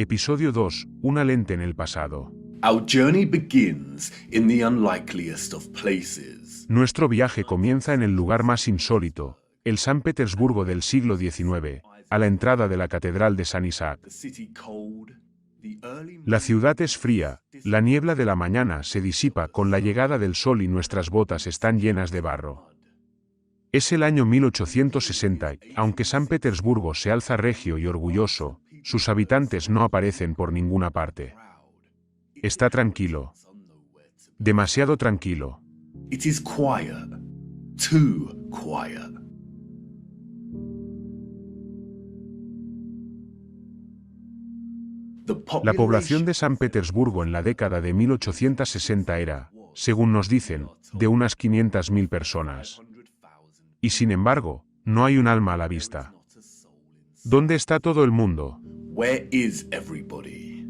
Episodio 2. Una lente en el pasado. Our journey begins in the unlikeliest of places. Nuestro viaje comienza en el lugar más insólito, el San Petersburgo del siglo XIX, a la entrada de la Catedral de San Isaac. La ciudad es fría, la niebla de la mañana se disipa con la llegada del sol y nuestras botas están llenas de barro. Es el año 1860 y, aunque San Petersburgo se alza regio y orgulloso, sus habitantes no aparecen por ninguna parte. Está tranquilo. Demasiado tranquilo. It is quiet. Too quiet. La población de San Petersburgo en la década de 1860 era, según nos dicen, de unas 500.000 personas. Y sin embargo, no hay un alma a la vista. ¿Dónde está todo el mundo? Where is everybody?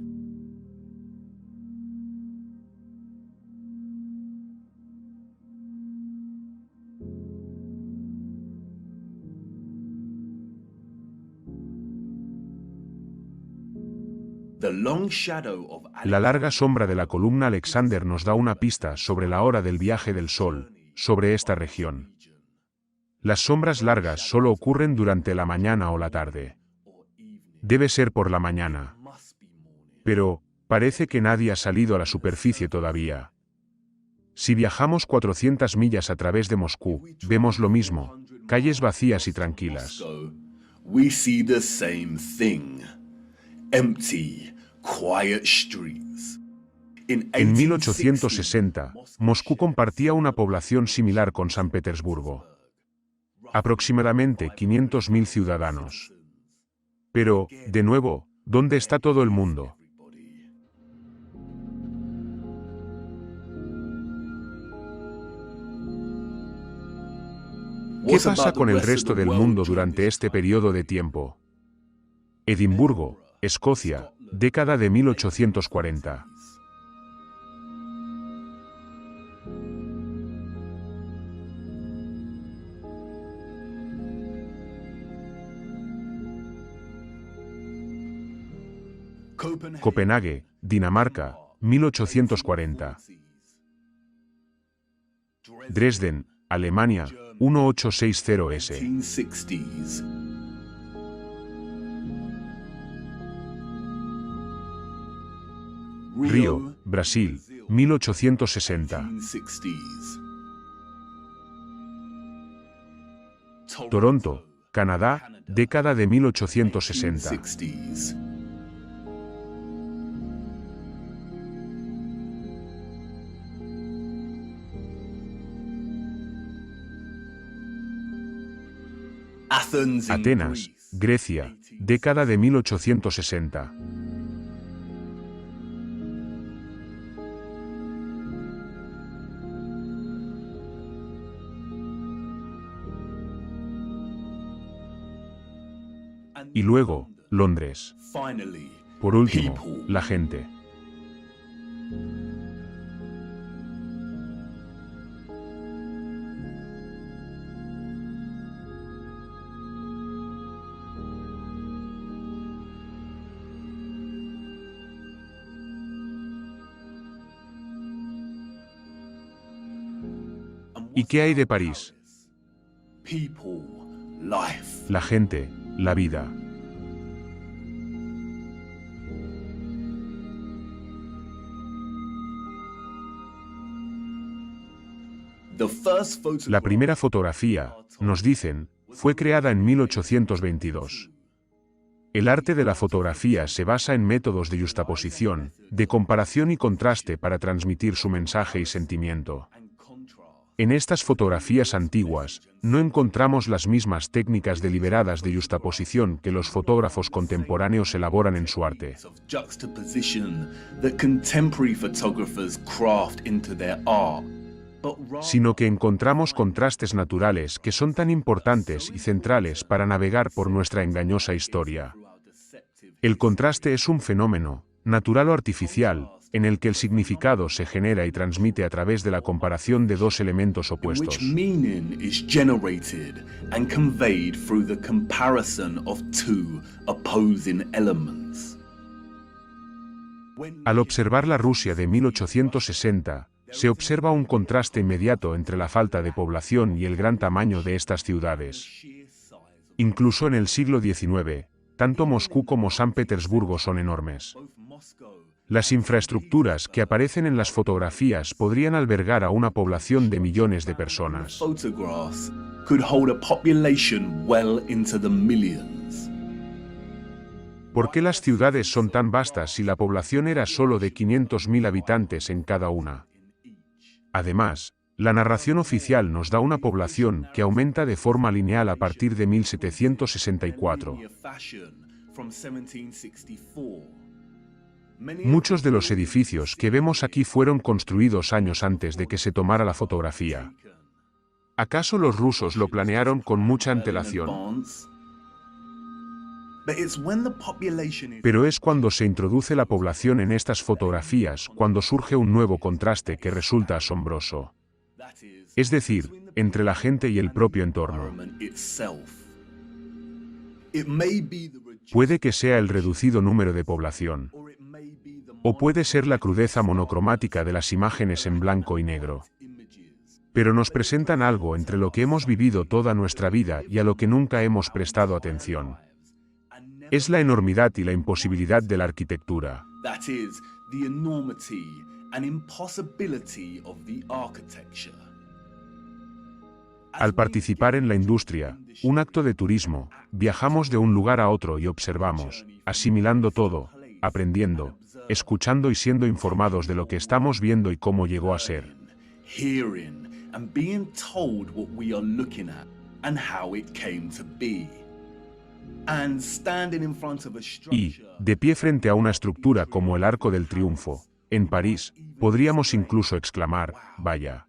The long shadow of La larga sombra de la columna Alexander nos da una pista sobre la hora del viaje del Sol, sobre esta región. Las sombras largas solo ocurren durante la mañana o la tarde. Debe ser por la mañana. Pero, parece que nadie ha salido a la superficie todavía. Si viajamos 400 millas a través de Moscú, vemos lo mismo, calles vacías y tranquilas. We see the same thing. Empty, quiet streets. En 1860, Moscú compartía una población similar con San Petersburgo. Aproximadamente 500.000 ciudadanos. Pero, de nuevo, ¿dónde está todo el mundo? ¿Qué pasa con el resto del mundo durante este periodo de tiempo? Edimburgo, Escocia, década de 1840. Copenhague, Dinamarca, 1840. Dresden, Alemania, 1860s. 1860s. Río, Brasil, 1860. 1860s. Toronto, Canadá, década de 1860. 1860s. Atenas, Grecia, década de 1860. Y luego, Londres. Por último, la gente. ¿Y qué hay de París? People, life. La gente, la vida. La primera fotografía, nos dicen, fue creada en 1822. El arte de la fotografía se basa en métodos de yuxtaposición, de comparación y contraste para transmitir su mensaje y sentimiento. En estas fotografías antiguas, no encontramos las mismas técnicas deliberadas de yuxtaposición que los fotógrafos contemporáneos elaboran en su arte. Sino que encontramos contrastes naturales que son tan importantes y centrales para navegar por nuestra engañosa historia. El contraste es un fenómeno, natural o artificial, en el que el significado se genera y transmite a través de la comparación de dos elementos opuestos. Al observar la Rusia de 1860, se observa un contraste inmediato entre la falta de población y el gran tamaño de estas ciudades. Incluso en el siglo XIX, tanto Moscú como San Petersburgo son enormes. Las infraestructuras que aparecen en las fotografías podrían albergar a una población de millones de personas. ¿Por qué las ciudades son tan vastas si la población era solo de 500.000 habitantes en cada una? Además, la narración oficial nos da una población que aumenta de forma lineal a partir de 1764. Muchos de los edificios que vemos aquí fueron construidos años antes de que se tomara la fotografía. ¿Acaso los rusos lo planearon con mucha antelación? Pero es cuando se introduce la población en estas fotografías cuando surge un nuevo contraste que resulta asombroso. Es decir, entre la gente y el propio entorno. Puede que sea el reducido número de población. O puede ser la crudeza monocromática de las imágenes en blanco y negro. Pero nos presentan algo entre lo que hemos vivido toda nuestra vida y a lo que nunca hemos prestado atención. Es la enormidad y la imposibilidad de la arquitectura. Al participar en la industria, un acto de turismo, viajamos de un lugar a otro y observamos, asimilando todo, aprendiendo, escuchando y siendo informados de lo que estamos viendo y cómo llegó a ser. Y, de pie frente a una estructura como el Arco del Triunfo, en París, podríamos incluso exclamar, vaya,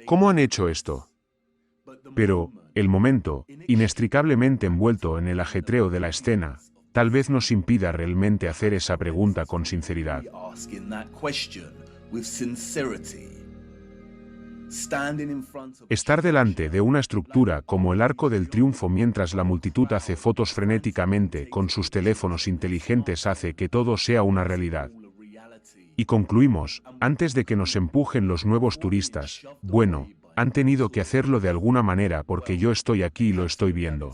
¿cómo han hecho esto? Pero, el momento, inextricablemente envuelto en el ajetreo de la escena, tal vez nos impida realmente hacer esa pregunta con sinceridad. Estar delante de una estructura como el Arco del Triunfo mientras la multitud hace fotos frenéticamente con sus teléfonos inteligentes hace que todo sea una realidad. Y concluimos, antes de que nos empujen los nuevos turistas, bueno, han tenido que hacerlo de alguna manera porque yo estoy aquí y lo estoy viendo.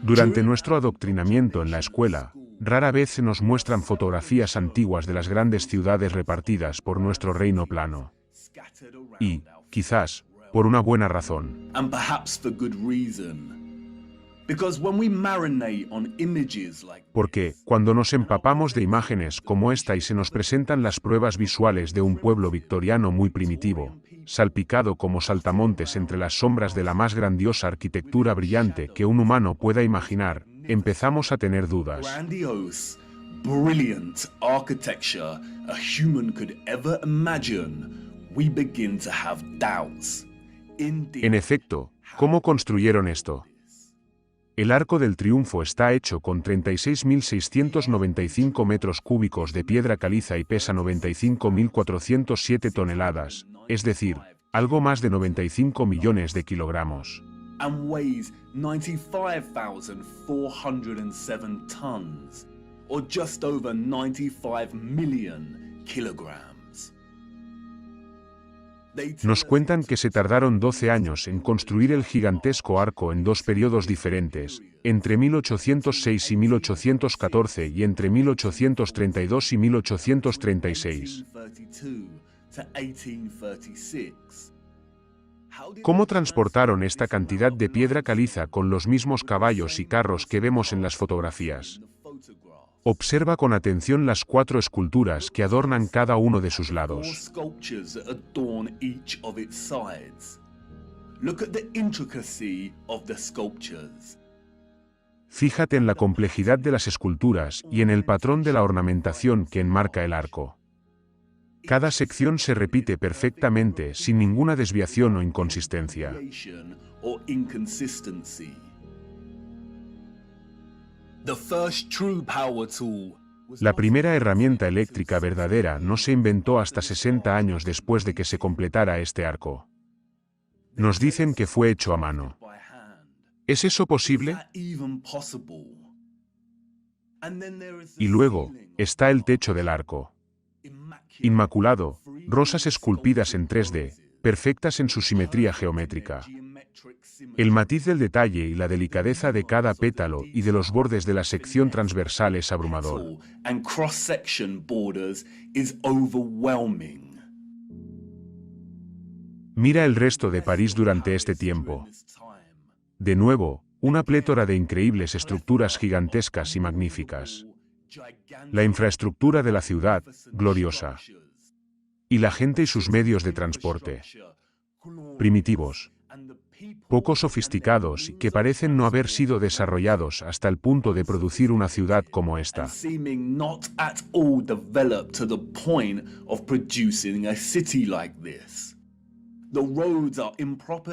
Durante nuestro adoctrinamiento en la escuela, rara vez se nos muestran fotografías antiguas de las grandes ciudades repartidas por nuestro reino plano. Y, quizás, por una buena razón. Porque, cuando nos empapamos de imágenes como esta y se nos presentan las pruebas visuales de un pueblo victoriano muy primitivo, salpicado como saltamontes entre las sombras de la más grandiosa arquitectura brillante que un humano pueda imaginar, empezamos a tener dudas. En efecto, ¿cómo construyeron esto? El Arco del Triunfo está hecho con 36.695 metros cúbicos de piedra caliza y pesa 95.407 toneladas, es decir, algo más de 95 millones de kilogramos. And weighs 95,407 tons, or just over 95 million kilograms. Nos cuentan que se tardaron 12 años en construir el gigantesco arco en dos periodos diferentes, entre 1806 y 1814 y entre 1832 y 1836. ¿Cómo transportaron esta cantidad de piedra caliza con los mismos caballos y carros que vemos en las fotografías? Observa con atención las 4 esculturas que adornan cada uno de sus lados. Fíjate en la complejidad de las esculturas y en el patrón de la ornamentación que enmarca el arco. Cada sección se repite perfectamente sin ninguna desviación o inconsistencia. La primera herramienta eléctrica verdadera no se inventó hasta 60 años después de que se completara este arco. Nos dicen que fue hecho a mano. ¿Es eso posible? Y luego, está el techo del arco. Inmaculado, rosas esculpidas en 3D, perfectas en su simetría geométrica. El matiz del detalle y la delicadeza de cada pétalo y de los bordes de la sección transversal es abrumador. Mira el resto de París durante este tiempo. De nuevo, una plétora de increíbles estructuras gigantescas y magníficas. La infraestructura de la ciudad, gloriosa. Y la gente y sus medios de transporte. Primitivos. Poco sofisticados y que parecen no haber sido desarrollados hasta el punto de producir una ciudad como esta.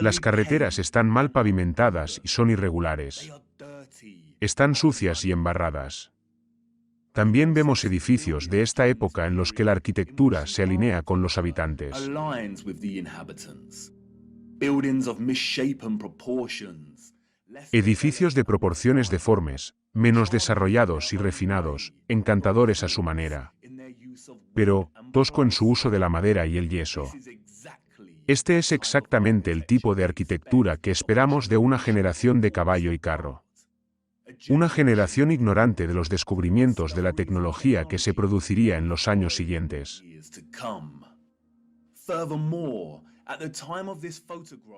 Las carreteras están mal pavimentadas y son irregulares. Están sucias y embarradas. También vemos edificios de esta época en los que la arquitectura se alinea con los habitantes. Edificios de proporciones deformes, menos desarrollados y refinados, encantadores a su manera. Pero, tosco en su uso de la madera y el yeso. Este es exactamente el tipo de arquitectura que esperamos de una generación de caballo y carro. Una generación ignorante de los descubrimientos de la tecnología que se produciría en los años siguientes.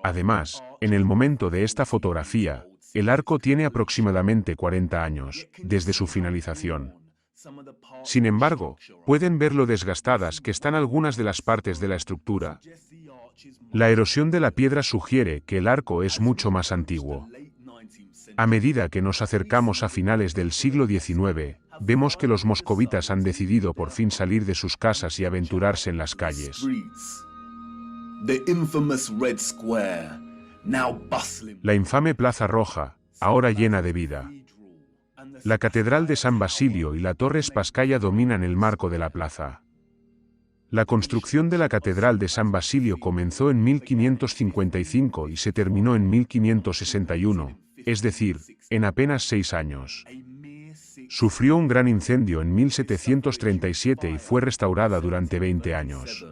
Además, en el momento de esta fotografía, el arco tiene aproximadamente 40 años, desde su finalización. Sin embargo, pueden ver lo desgastadas que están algunas de las partes de la estructura. La erosión de la piedra sugiere que el arco es mucho más antiguo. A medida que nos acercamos a finales del siglo XIX, vemos que los moscovitas han decidido por fin salir de sus casas y aventurarse en las calles. La infame Plaza Roja, ahora llena de vida. La Catedral de San Basilio y la Torre Spasskaya dominan el marco de la plaza. La construcción de la Catedral de San Basilio comenzó en 1555 y se terminó en 1561, es decir, en apenas 6 años. Sufrió un gran incendio en 1737 y fue restaurada durante 20 años.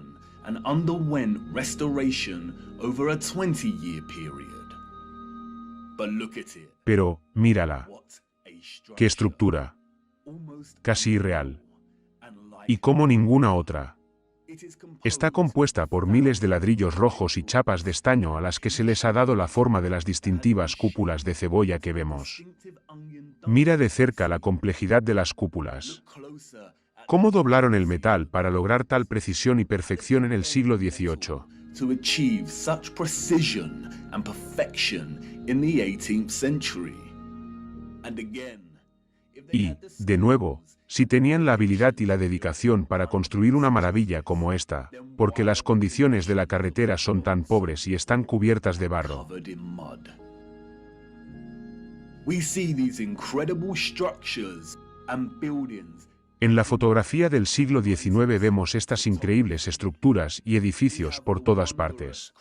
Pero, mírala. ¡Qué estructura! Casi irreal. Y como ninguna otra. Está compuesta por miles de ladrillos rojos y chapas de estaño a las que se les ha dado la forma de las distintivas cúpulas de cebolla que vemos. Mira de cerca la complejidad de las cúpulas. ¿Cómo doblaron el metal para lograr tal precisión y perfección en el siglo XVIII? Y, de nuevo, si tenían la habilidad y la dedicación para construir una maravilla como esta, porque las condiciones de la carretera son tan pobres y están cubiertas de barro. En la fotografía del siglo XIX vemos estas increíbles estructuras y edificios por todas partes.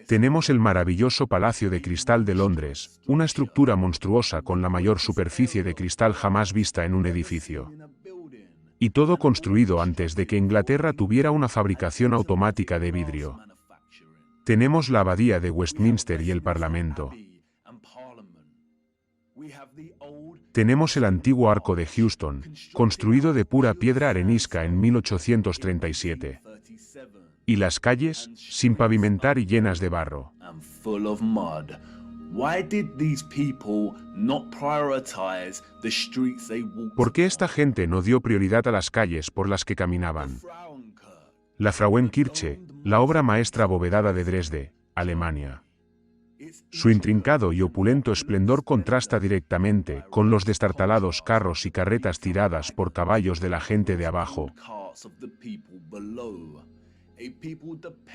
Tenemos el maravilloso Palacio de Cristal de Londres, una estructura monstruosa con la mayor superficie de cristal jamás vista en un edificio. Y todo construido antes de que Inglaterra tuviera una fabricación automática de vidrio. Tenemos la Abadía de Westminster y el Parlamento. Tenemos el antiguo Arco de Houston, construido de pura piedra arenisca en 1837. Y las calles, sin pavimentar y llenas de barro. ¿Por qué esta gente no dio prioridad a las calles por las que caminaban? La Frauenkirche, la obra maestra abovedada de Dresde, Alemania. Su intrincado y opulento esplendor contrasta directamente con los destartalados carros y carretas tiradas por caballos de la gente de abajo.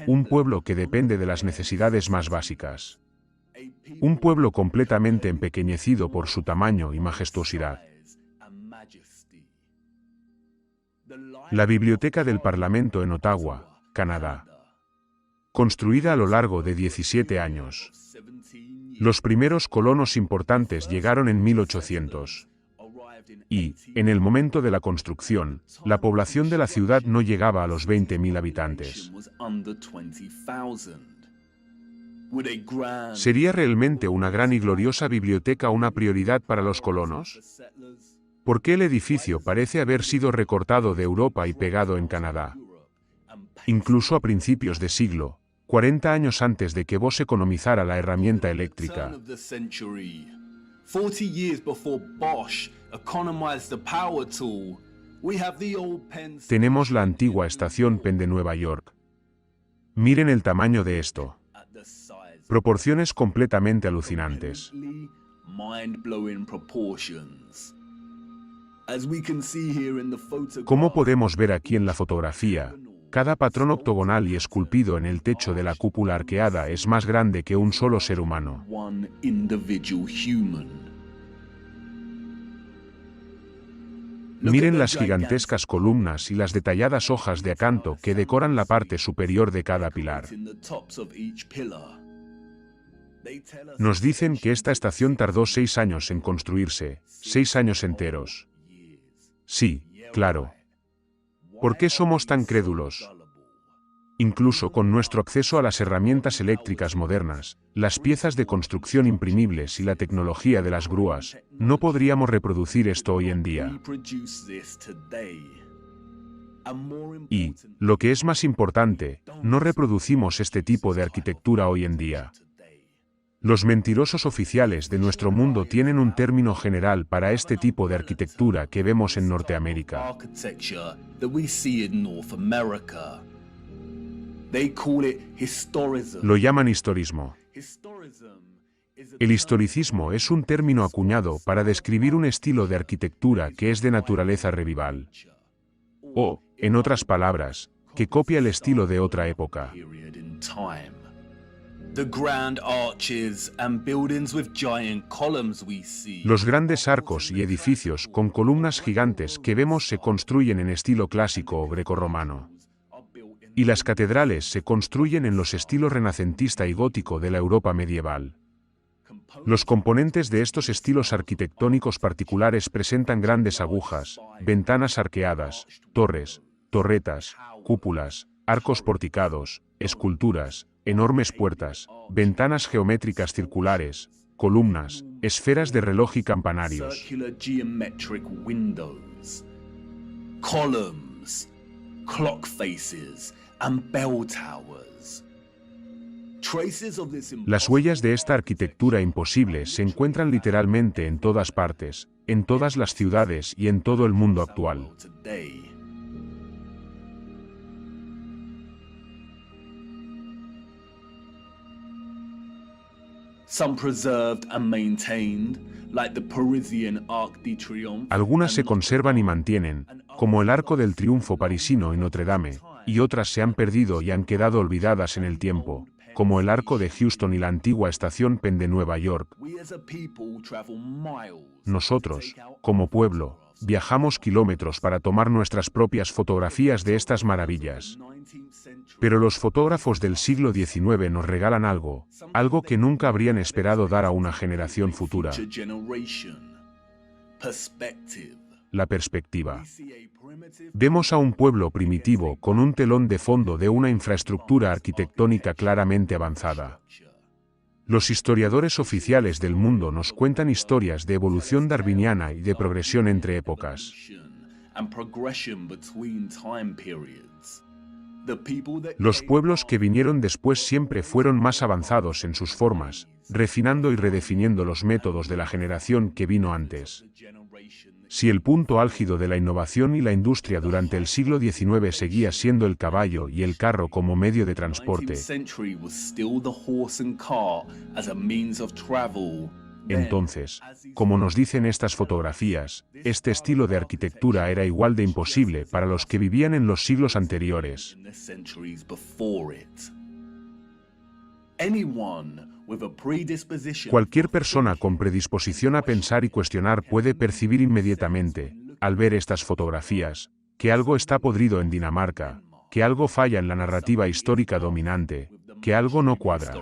Un pueblo que depende de las necesidades más básicas. Un pueblo completamente empequeñecido por su tamaño y majestuosidad. La Biblioteca del Parlamento en Ottawa, Canadá. Construida a lo largo de 17 años. Los primeros colonos importantes llegaron en 1800. Y, en el momento de la construcción, la población de la ciudad no llegaba a los 20.000 habitantes. ¿Sería realmente una gran y gloriosa biblioteca una prioridad para los colonos? ¿Por qué el edificio parece haber sido recortado de Europa y pegado en Canadá? Incluso a principios de siglo, 40 años antes de que Bosch economizara la herramienta eléctrica. Tenemos la antigua estación Penn de Nueva York. Miren el tamaño de esto. Proporciones completamente alucinantes. Como podemos ver aquí en la fotografía, cada patrón octogonal y esculpido en el techo de la cúpula arqueada es más grande que un solo ser humano. Miren las gigantescas columnas y las detalladas hojas de acanto que decoran la parte superior de cada pilar. Nos dicen que esta estación tardó 6 años en construirse, 6 años enteros. Sí, claro. ¿Por qué somos tan crédulos? Incluso con nuestro acceso a las herramientas eléctricas modernas, las piezas de construcción imprimibles y la tecnología de las grúas, no podríamos reproducir esto hoy en día. Y, lo que es más importante, no reproducimos este tipo de arquitectura hoy en día. Los mentirosos oficiales de nuestro mundo tienen un término general para este tipo de arquitectura que vemos en Norteamérica. Lo llaman historismo. El historicismo es un término acuñado para describir un estilo de arquitectura que es de naturaleza revival. O, en otras palabras, que copia el estilo de otra época. Los grandes arcos y edificios con columnas gigantes que vemos se construyen en estilo clásico o grecorromano. Y las catedrales se construyen en los estilos renacentista y gótico de la Europa medieval. Los componentes de estos estilos arquitectónicos particulares presentan grandes agujas, ventanas arqueadas, torres, torretas, cúpulas, arcos porticados, esculturas, enormes puertas, ventanas geométricas circulares, columnas, esferas de reloj y campanarios. Las huellas de esta arquitectura imposible se encuentran literalmente en todas partes, en todas las ciudades y en todo el mundo actual. Algunas se conservan y mantienen, como el Arco del Triunfo parisino en Notre Dame, y otras se han perdido y han quedado olvidadas en el tiempo, como el Arco de Houston y la antigua estación Penn de Nueva York. Nosotros, como pueblo, viajamos kilómetros para tomar nuestras propias fotografías de estas maravillas. Pero los fotógrafos del siglo XIX nos regalan algo que nunca habrían esperado dar a una generación futura. La perspectiva. Vemos a un pueblo primitivo con un telón de fondo de una infraestructura arquitectónica claramente avanzada. Los historiadores oficiales del mundo nos cuentan historias de evolución darwiniana y de progresión entre épocas. Los pueblos que vinieron después siempre fueron más avanzados en sus formas, refinando y redefiniendo los métodos de la generación que vino antes. Si el punto álgido de la innovación y la industria durante el siglo XIX seguía siendo el caballo y el carro como medio de transporte, entonces, como nos dicen estas fotografías, este estilo de arquitectura era igual de imposible para los que vivían en los siglos anteriores. Cualquier persona con predisposición a pensar y cuestionar puede percibir inmediatamente, al ver estas fotografías, que algo está podrido en Dinamarca, que algo falla en la narrativa histórica dominante, que algo no cuadra.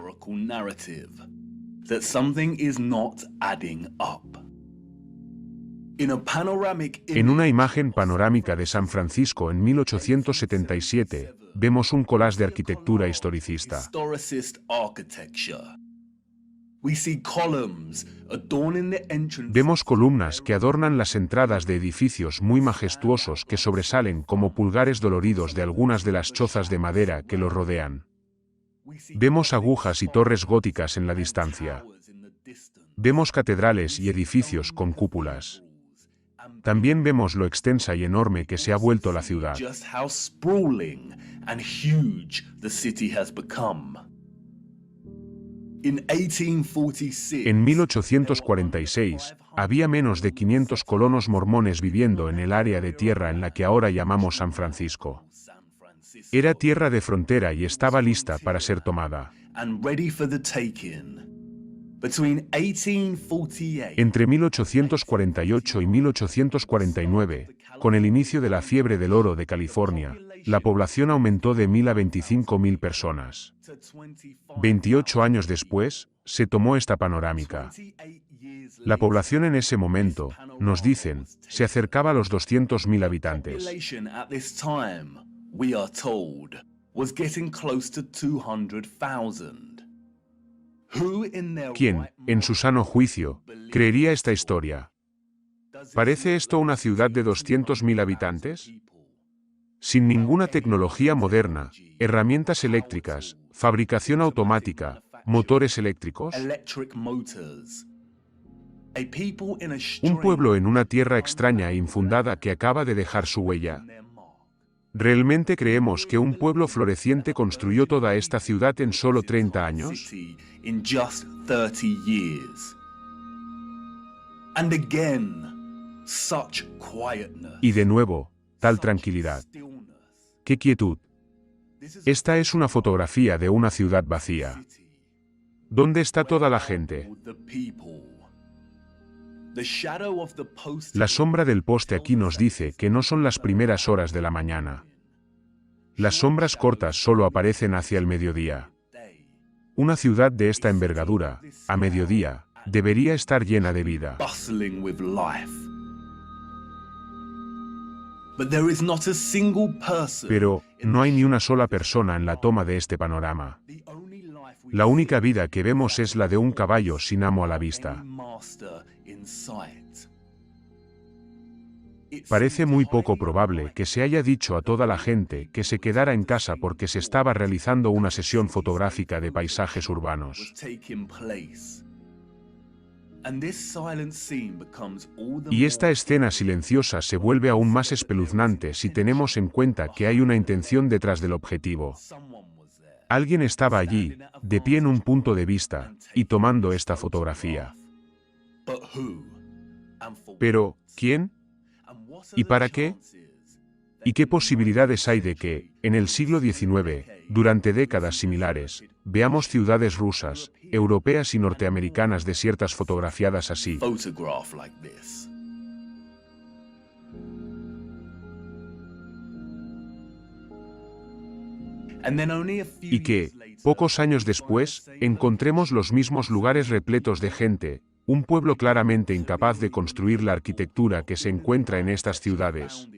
En una imagen panorámica de San Francisco en 1877, vemos un collage de arquitectura historicista. Vemos columnas que adornan las entradas de edificios muy majestuosos que sobresalen como pulgares doloridos de algunas de las chozas de madera que los rodean. Vemos agujas y torres góticas en la distancia. Vemos catedrales y edificios con cúpulas. También vemos lo extensa y enorme que se ha vuelto la ciudad. En 1846, había menos de 500 colonos mormones viviendo en el área de tierra en la que ahora llamamos San Francisco. Era tierra de frontera y estaba lista para ser tomada. Entre 1848 y 1849, con el inicio de la fiebre del oro de California, la población aumentó de 1.000 a 25.000 personas. 28 años después, se tomó esta panorámica. La población en ese momento, nos dicen, se acercaba a los 200.000 habitantes. ¿Quién, en su sano juicio, creería esta historia? ¿Parece esto una ciudad de 200.000 habitantes? Sin ninguna tecnología moderna, herramientas eléctricas, fabricación automática, motores eléctricos. Un pueblo en una tierra extraña e infundada que acaba de dejar su huella. ¿Realmente creemos que un pueblo floreciente construyó toda esta ciudad en solo 30 años? Y de nuevo, tal tranquilidad. ¡Qué quietud! Esta es una fotografía de una ciudad vacía. ¿Dónde está toda la gente? La sombra del poste aquí nos dice que no son las primeras horas de la mañana. Las sombras cortas solo aparecen hacia el mediodía. Una ciudad de esta envergadura, a mediodía, debería estar llena de vida. Pero, no hay ni una sola persona en la toma de este panorama. La única vida que vemos es la de un caballo sin amo a la vista. Parece muy poco probable que se haya dicho a toda la gente que se quedara en casa porque se estaba realizando una sesión fotográfica de paisajes urbanos. Y esta escena silenciosa se vuelve aún más espeluznante si tenemos en cuenta que hay una intención detrás del objetivo. Alguien estaba allí, de pie en un punto de vista, y tomando esta fotografía. Pero, ¿quién? ¿Y para qué? ¿Y qué posibilidades hay de que, en el siglo XIX, durante décadas similares, veamos ciudades rusas, europeas y norteamericanas desiertas fotografiadas así? Y que, pocos años después, encontremos los mismos lugares repletos de gente, un pueblo claramente incapaz de construir la arquitectura que se encuentra en estas ciudades.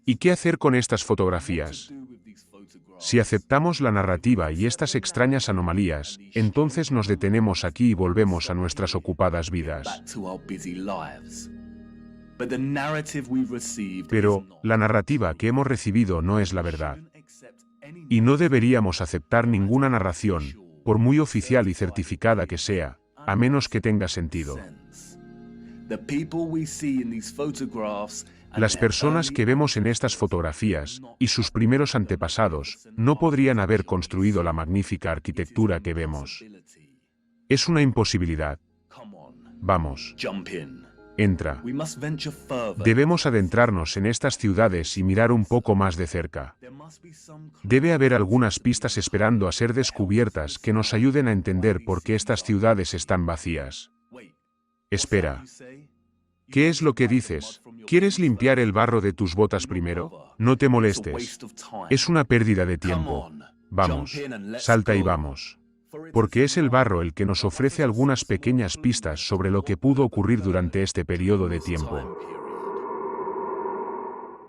¿Y qué hacer con estas fotografías? Si aceptamos la narrativa y estas extrañas anomalías, entonces nos detenemos aquí y volvemos a nuestras ocupadas vidas. Pero, la narrativa que hemos recibido no es la verdad. Y no deberíamos aceptar ninguna narración, por muy oficial y certificada que sea, a menos que tenga sentido. Las personas que vemos en estas fotografías, y sus primeros antepasados, no podrían haber construido la magnífica arquitectura que vemos. Es una imposibilidad. Vamos. Entra. Debemos adentrarnos en estas ciudades y mirar un poco más de cerca. Debe haber algunas pistas esperando a ser descubiertas que nos ayuden a entender por qué estas ciudades están vacías. Espera. ¿Qué es lo que dices? ¿Quieres limpiar el barro de tus botas primero? No te molestes. Es una pérdida de tiempo. Vamos. Salta y vamos. porque es el barro el que nos ofrece algunas pequeñas pistas sobre lo que pudo ocurrir durante este periodo de tiempo.